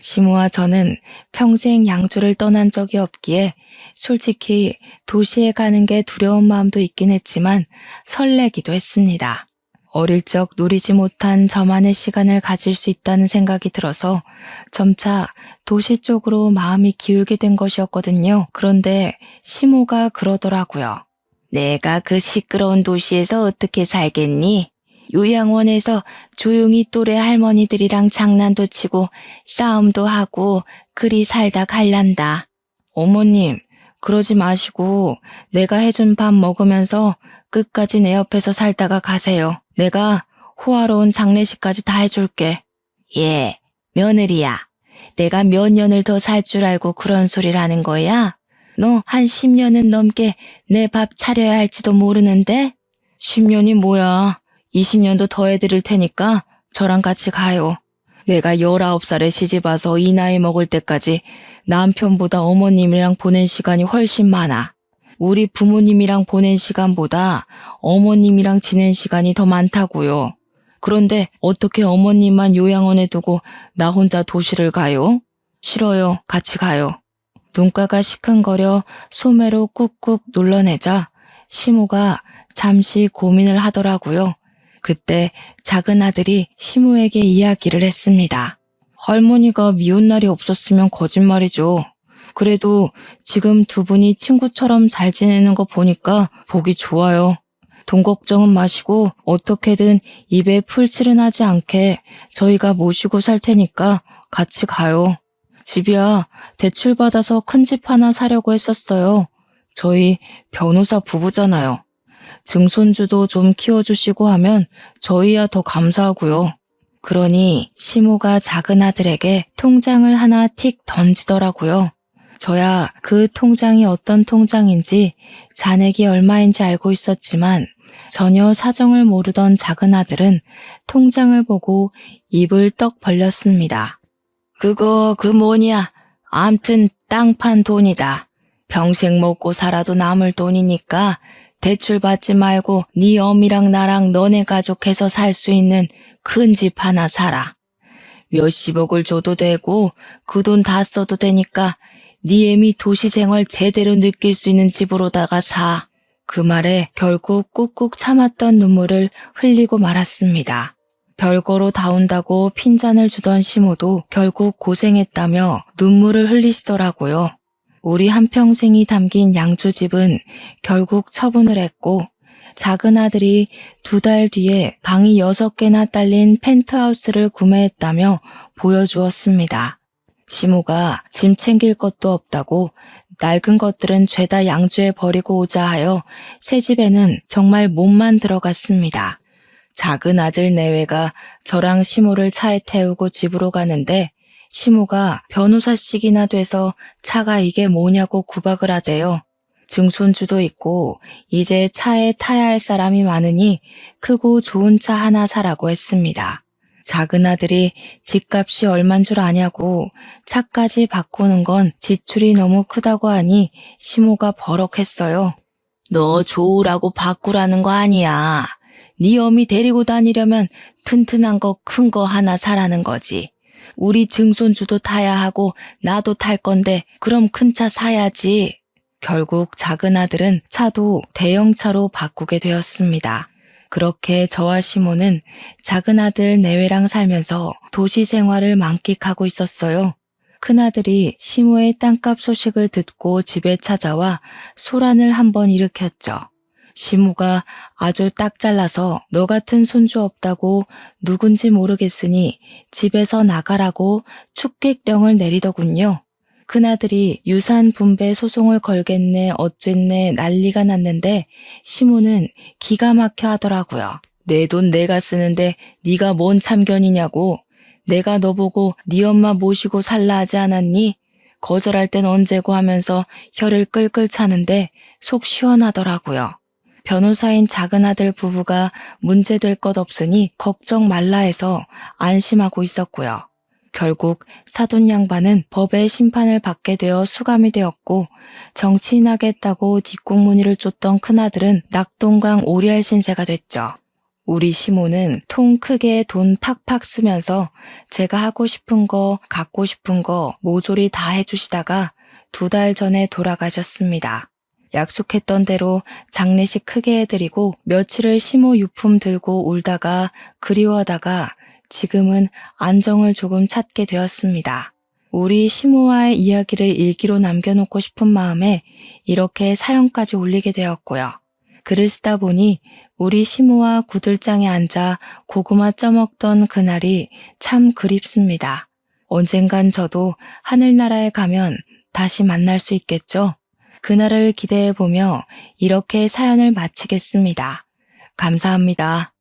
[SPEAKER 1] 시모와 저는 평생 양주를 떠난 적이 없기에 솔직히 도시에 가는 게 두려운 마음도 있긴 했지만 설레기도 했습니다. 어릴 적 누리지 못한 저만의 시간을 가질 수 있다는 생각이 들어서 점차 도시 쪽으로 마음이 기울게 된 것이었거든요. 그런데 시모가 그러더라고요. 내가 그 시끄러운 도시에서 어떻게 살겠니? 요양원에서 조용히 또래 할머니들이랑 장난도 치고 싸움도 하고 그리 살다 갈란다. 어머님, 그러지 마시고 내가 해준 밥 먹으면서 끝까지 내 옆에서 살다가 가세요. 내가 호화로운 장례식까지 다 해줄게. 예, 며느리야. 내가 몇 년을 더 살 줄 알고 그런 소리를 하는 거야? 너 한 10년은 넘게 내 밥 차려야 할지도 모르는데? 10년이 뭐야. 20년도 더 해드릴 테니까 저랑 같이 가요. 내가 19살에 시집와서 이 나이 먹을 때까지 남편보다 어머님이랑 보낸 시간이 훨씬 많아. 우리 부모님이랑 보낸 시간보다 어머님이랑 지낸 시간이 더 많다고요. 그런데 어떻게 어머님만 요양원에 두고 나 혼자 도시를 가요? 싫어요. 같이 가요. 눈가가 시큰거려 소매로 꾹꾹 눌러내자 시모가 잠시 고민을 하더라고요. 그때 작은 아들이 시모에게 이야기를 했습니다. 할머니가 미운 날이 없었으면 거짓말이죠. 그래도 지금 두 분이 친구처럼 잘 지내는 거 보니까 보기 좋아요. 돈 걱정은 마시고 어떻게든 입에 풀칠은 하지 않게 저희가 모시고 살 테니까 같이 가요. 집이야 대출 받아서 큰 집 하나 사려고 했었어요. 저희 변호사 부부잖아요. 증손주도 좀 키워주시고 하면 저희야 더 감사하고요. 그러니 시모가 작은 아들에게 통장을 하나 틱 던지더라고요. 저야 그 통장이 어떤 통장인지 잔액이 얼마인지 알고 있었지만 전혀 사정을 모르던 작은 아들은 통장을 보고 입을 떡 벌렸습니다. 그거 그 뭐냐? 암튼 땅 판 돈이다. 평생 먹고 살아도 남을 돈이니까 대출 받지 말고 네 어미랑 나랑 너네 가족 해서 살 수 있는 큰 집 하나 사라. 몇십억을 줘도 되고 그 돈 다 써도 되니까 네 애미 도시생활 제대로 느낄 수 있는 집으로다가 사. 그 말에 결국 꾹꾹 참았던 눈물을 흘리고 말았습니다. 별거로 다운다고 핀잔을 주던 시모도 결국 고생했다며 눈물을 흘리시더라고요. 우리 한평생이 담긴 양조집은 결국 처분을 했고, 작은 아들이 2달 뒤에 방이 6개나 딸린 펜트하우스를 구매했다며 보여주었습니다. 시모가 짐 챙길 것도 없다고 낡은 것들은 죄다 양주에 버리고 오자 하여 새 집에는 정말 몸만 들어갔습니다. 작은 아들 내외가 저랑 시모를 차에 태우고 집으로 가는데 시모가 변호사씩이나 돼서 차가 이게 뭐냐고 구박을 하대요. 증손주도 있고 이제 차에 타야 할 사람이 많으니 크고 좋은 차 하나 사라고 했습니다. 작은 아들이 집값이 얼만 줄 아냐고 차까지 바꾸는 건 지출이 너무 크다고 하니 시모가 버럭했어요. 너 좋으라고 바꾸라는 거 아니야. 네 어미 데리고 다니려면 튼튼한 거 큰 거 하나 사라는 거지. 우리 증손주도 타야 하고 나도 탈 건데 그럼 큰 차 사야지. 결국 작은 아들은 차도 대형차로 바꾸게 되었습니다. 그렇게 저와 시모는 작은 아들 내외랑 살면서 도시 생활을 만끽하고 있었어요. 큰아들이 시모의 땅값 소식을 듣고 집에 찾아와 소란을 한번 일으켰죠. 시모가 아주 딱 잘라서 너 같은 손주 없다고 누군지 모르겠으니 집에서 나가라고 축객령을 내리더군요. 큰아들이 유산 분배 소송을 걸겠네 어쨌네 난리가 났는데 시모는 기가 막혀 하더라고요. 내 돈 내가 쓰는데 네가 뭔 참견이냐고. 내가 너 보고 네 엄마 모시고 살라 하지 않았니? 거절할 땐 언제고 하면서 혀를 끌끌 차는데 속 시원하더라고요. 변호사인 작은 아들 부부가 문제될 것 없으니 걱정 말라 해서 안심하고 있었고요. 결국 사돈 양반은 법의 심판을 받게 되어 수감이 되었고 정치인하겠다고 뒷공무니를 쫓던 큰아들은 낙동강 오리알 신세가 됐죠. 우리 시모는 통 크게 돈 팍팍 쓰면서 제가 하고 싶은 거 갖고 싶은 거 모조리 다 해주시다가 2달 전에 돌아가셨습니다. 약속했던 대로 장례식 크게 해드리고 며칠을 시모 유품 들고 울다가 그리워하다가 지금은 안정을 조금 찾게 되었습니다. 우리 시모와의 이야기를 일기로 남겨놓고 싶은 마음에 이렇게 사연까지 올리게 되었고요. 글을 쓰다 보니 우리 시모와 구들장에 앉아 고구마 쪄먹던 그날이 참 그립습니다. 언젠간 저도 하늘나라에 가면 다시 만날 수 있겠죠? 그날을 기대해보며 이렇게 사연을 마치겠습니다. 감사합니다.